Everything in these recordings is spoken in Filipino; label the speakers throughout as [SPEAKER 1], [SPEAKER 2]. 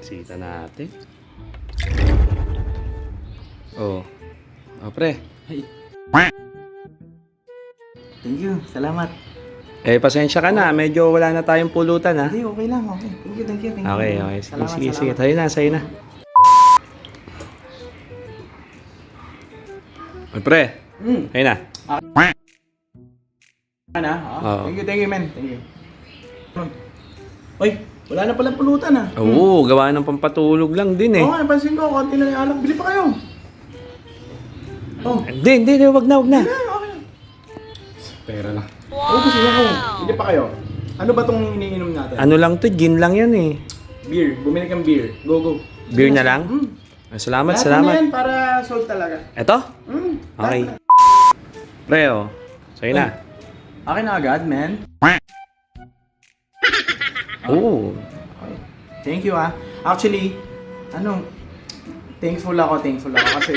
[SPEAKER 1] Sita natin. Oh. Oh, pre.
[SPEAKER 2] Hey. Thank you. Salamat.
[SPEAKER 1] Eh, pasensya ka na. Medyo wala na tayong pulutan, ha?
[SPEAKER 2] Hindi, okay lang. Okay. Thank you, thank you, thank you.
[SPEAKER 1] Okay, okay. Sige,
[SPEAKER 2] Salamat,
[SPEAKER 1] sige, sige.
[SPEAKER 2] salamat.
[SPEAKER 1] Tayo na, sa'yo na. Ay, pre. Tayo na.
[SPEAKER 2] Ano?
[SPEAKER 1] Oo.
[SPEAKER 2] Thank you, man. Thank you. Oy, wala na palang pulutan, ah.
[SPEAKER 1] Oo, gawa ng pampatulog lang din, eh.
[SPEAKER 2] Oo, nga, pansin ko. Konti na yung alak. Bili pa kayo. Oh.
[SPEAKER 1] Hindi. Wag na.
[SPEAKER 2] Okay. Pera na. Oo, gusto niya ko. Bili pa kayo. Ano ba tong iniinom natin?
[SPEAKER 1] Ano lang to, gin lang yan, eh.
[SPEAKER 2] Beer. Bumili kang beer. Go.
[SPEAKER 1] Beer na lang? Salamat,
[SPEAKER 2] Lahat
[SPEAKER 1] salamat.
[SPEAKER 2] na yan para sold talaga.
[SPEAKER 1] Eto? Okay.
[SPEAKER 2] Lahat na.
[SPEAKER 1] Pre, oh. Sa'yo na.
[SPEAKER 2] Akin na agad, man.
[SPEAKER 1] Oo.
[SPEAKER 2] Okay. Thank you, ah. Actually, thankful ako kasi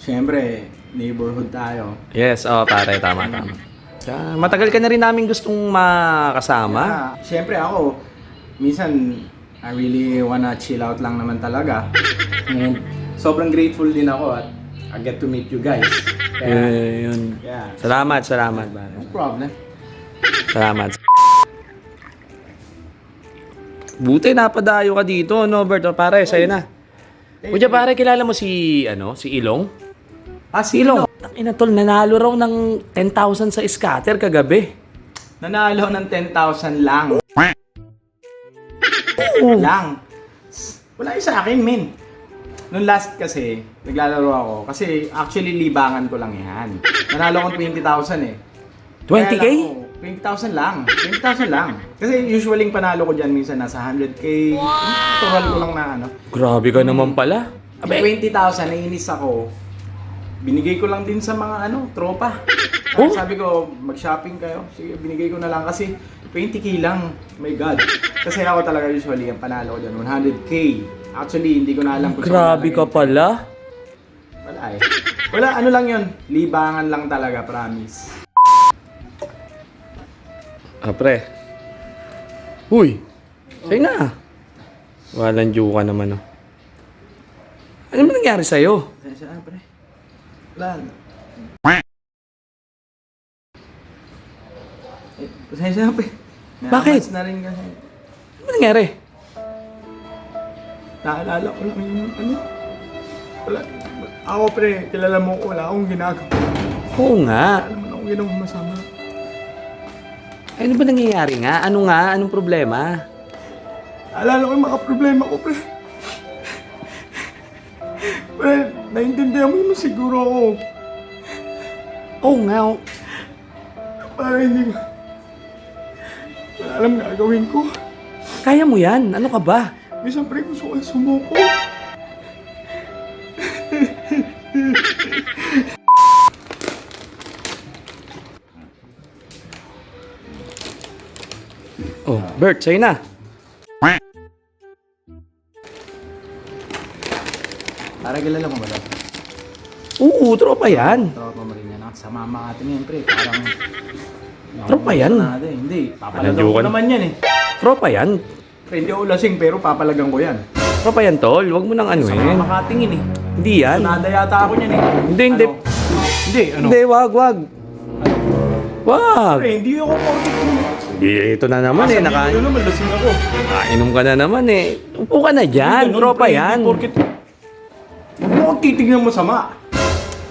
[SPEAKER 2] syempre, neighborhood tayo.
[SPEAKER 1] Yes, pare, tama. Matagal ka na rin namin gustong makasama.
[SPEAKER 2] Syempre ako, minsan, I really wanna chill out lang naman talaga. And sobrang grateful din ako at I get to meet you guys.
[SPEAKER 1] Yun.
[SPEAKER 2] Yeah.
[SPEAKER 1] Salamat, pare.
[SPEAKER 2] No problem.
[SPEAKER 1] Salamat. Buti napadayo ka dito, no, Bert? O, pare, sa'yo na. Kuya, pare, kilala mo si Ilong? Si Ilong. Ina tol, nanalo raw ng 10,000 sa scatter kagabi.
[SPEAKER 2] Nanalo ng 10,000 lang. Lang. Wala yung sa akin, men. Nung last kasi, naglalaro ako. Kasi actually, libangan ko lang yan. Nanalo ko 20,000 eh.
[SPEAKER 1] 20K?
[SPEAKER 2] Kaya lang, 20,000 lang. 20,000 lang. Kasi usually panalo ko dyan minsan nasa 100K. Tural ko lang na
[SPEAKER 1] Grabe ka naman pala.
[SPEAKER 2] 20,000, naiinis ako. Binigay ko lang din sa mga tropa. Sabi ko, mag-shopping kayo. Sige, binigay ko na lang kasi 20K lang. My God. Kasi ako talaga usually, ang panalo ko dyan, 100K. Actually, hindi ko na alam kung
[SPEAKER 1] Grabe ka pala.
[SPEAKER 2] Wala eh. Wala, lang yun. Libangan lang talaga, promise.
[SPEAKER 1] Pre. Uy. Sa'yo na. Walang due ka naman, oh. Ano ba nangyari sa'yo?
[SPEAKER 2] Pasensya na, pre. Wala. Pasensya na, pre.
[SPEAKER 1] Bakit?
[SPEAKER 2] Na rin kasi.
[SPEAKER 1] Ano ba nangyari?
[SPEAKER 2] Naalala ko lang yung Wala. Ako, pre, kilala mo ko, wala akong ginagawa.
[SPEAKER 1] Oo nga.
[SPEAKER 2] Wala naman akong ginawang masama.
[SPEAKER 1] Ano ba nangyayari nga? Ano nga? Anong problema?
[SPEAKER 2] Naalala ko yung mga problema ko, pre. Pre, naiintindihan mo naman siguro ako.
[SPEAKER 1] Oo nga.
[SPEAKER 2] Para hindi ko... Wala alam gagawin ko.
[SPEAKER 1] Kaya mo yan. Ano ka ba?
[SPEAKER 2] Minsan, pre, gusto ko sumuko.
[SPEAKER 1] Oh, Bert, sa'yo na.
[SPEAKER 2] Para kilala mo ba daw?
[SPEAKER 1] Oo, tropa yan.
[SPEAKER 2] Tropa mo rin yan. Sa mama natin yan, pre. Parang...
[SPEAKER 1] Tropa yan.
[SPEAKER 2] Hindi. Papalagang
[SPEAKER 1] Anong
[SPEAKER 2] ko
[SPEAKER 1] joke?
[SPEAKER 2] naman yan eh.
[SPEAKER 1] Tropa yan.
[SPEAKER 2] Pre, hindi ako lasing pero papalagang ko yan.
[SPEAKER 1] Tropa yan, tol. Huwag mo nang
[SPEAKER 2] Sa
[SPEAKER 1] anuhin.
[SPEAKER 2] mga makatingin eh.
[SPEAKER 1] Hindi yan.
[SPEAKER 2] Sunada yata ako niyan eh.
[SPEAKER 1] Hindi.
[SPEAKER 2] Hindi,
[SPEAKER 1] Hindi, wag. Wag.
[SPEAKER 2] Pre, hindi ako porkit.
[SPEAKER 1] Ito na naman eh.
[SPEAKER 2] Sabihin ko naman, lasing ako.
[SPEAKER 1] Nakainom ka na naman eh. Upo ka na dyan.
[SPEAKER 2] Ganun,
[SPEAKER 1] Tropa
[SPEAKER 2] pre,
[SPEAKER 1] yan.
[SPEAKER 2] Hindi porkit. Huwag mo akong titignan mo sama.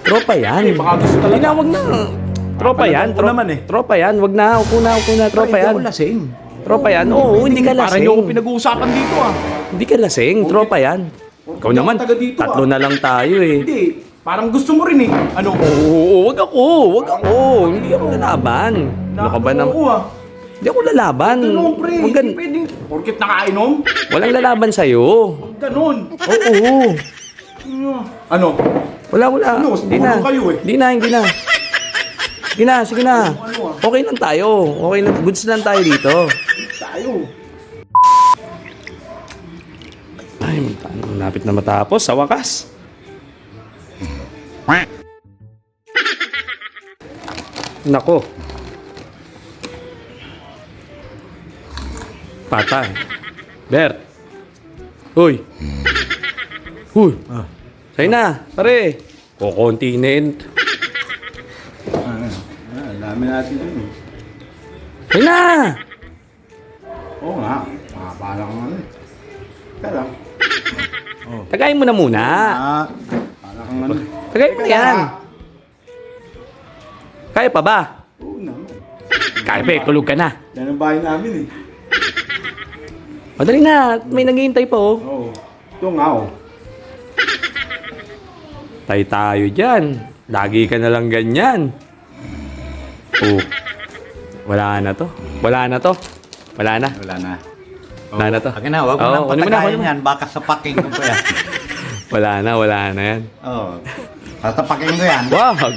[SPEAKER 1] Tropa yan.
[SPEAKER 2] Eh, baka gusto talaga.
[SPEAKER 1] Hindi na, wag na. Tropa yan.
[SPEAKER 2] Papalagang ko naman eh.
[SPEAKER 1] Tropa yan. Wag na. Upo na. Tropa
[SPEAKER 2] Pre,
[SPEAKER 1] yan.
[SPEAKER 2] Hindi ako lasing.
[SPEAKER 1] Tropa yan. Oo, hindi ka
[SPEAKER 2] Parang hindi ako
[SPEAKER 1] lasing.
[SPEAKER 2] pinag-uusapan dito ah.
[SPEAKER 1] Hindi ka lasing. Tropa yan. Ikaw
[SPEAKER 2] Hindi
[SPEAKER 1] naman.
[SPEAKER 2] ako taga dito,
[SPEAKER 1] Tatlo
[SPEAKER 2] ah.
[SPEAKER 1] na lang tayo eh.
[SPEAKER 2] Hindi. Parang gusto mo rin eh. Ano?
[SPEAKER 1] Oo, wag ako. Hindi ako lalaban. Ano ka ba naman?
[SPEAKER 2] Oo ah.
[SPEAKER 1] Hindi ako lalaban.
[SPEAKER 2] Ganun, pre.
[SPEAKER 1] Huwag
[SPEAKER 2] Hindi pwedeng porkit nakainom.
[SPEAKER 1] Walang lalaban sa'yo.
[SPEAKER 2] Ganun.
[SPEAKER 1] Oo.
[SPEAKER 2] Ano?
[SPEAKER 1] Wala.
[SPEAKER 2] Ano,
[SPEAKER 1] Hindi na.
[SPEAKER 2] bulong kayo eh.
[SPEAKER 1] Hindi na. Sige na.
[SPEAKER 2] Ano ah?
[SPEAKER 1] Okay lang tayo. Okay lang. Goods lang tayo dito.
[SPEAKER 2] Tayo.
[SPEAKER 1] Ay, malapit na matapos. Sa wakas. Nako. Patay. Bert. Uy. Uy. Sa'yo na, pare. Kukontinent.
[SPEAKER 2] Dami natin dun eh.
[SPEAKER 1] Sa'yo na.
[SPEAKER 2] Oo nga. Makapala kang ano eh. Kaya lang.
[SPEAKER 1] Tagayin mo na muna.
[SPEAKER 2] Pala kang ano.
[SPEAKER 1] Tagayin mo na yan. Kaya pa ba?
[SPEAKER 2] Oo naman.
[SPEAKER 1] Kaya pa, tulog ka na.
[SPEAKER 2] Yan ang bahay namin eh.
[SPEAKER 1] Madali na, may naghihintay pa oh.
[SPEAKER 2] Oo. Ito nga oh.
[SPEAKER 1] Tay tayo dyan. Lagi ka na lang ganyan. Oh. Wala na to. Wala na to. Wala na.
[SPEAKER 2] Wala na.
[SPEAKER 1] Wala na to.
[SPEAKER 3] Akin na, huwag mo
[SPEAKER 1] Oo,
[SPEAKER 3] nang
[SPEAKER 1] kunin mo na, kunin
[SPEAKER 3] patagayin
[SPEAKER 1] mo.
[SPEAKER 3] yan. Baka sa paking ko pa yan.
[SPEAKER 1] Wala na yan.
[SPEAKER 3] Oo. Tatapakin ko yan.
[SPEAKER 1] Wag.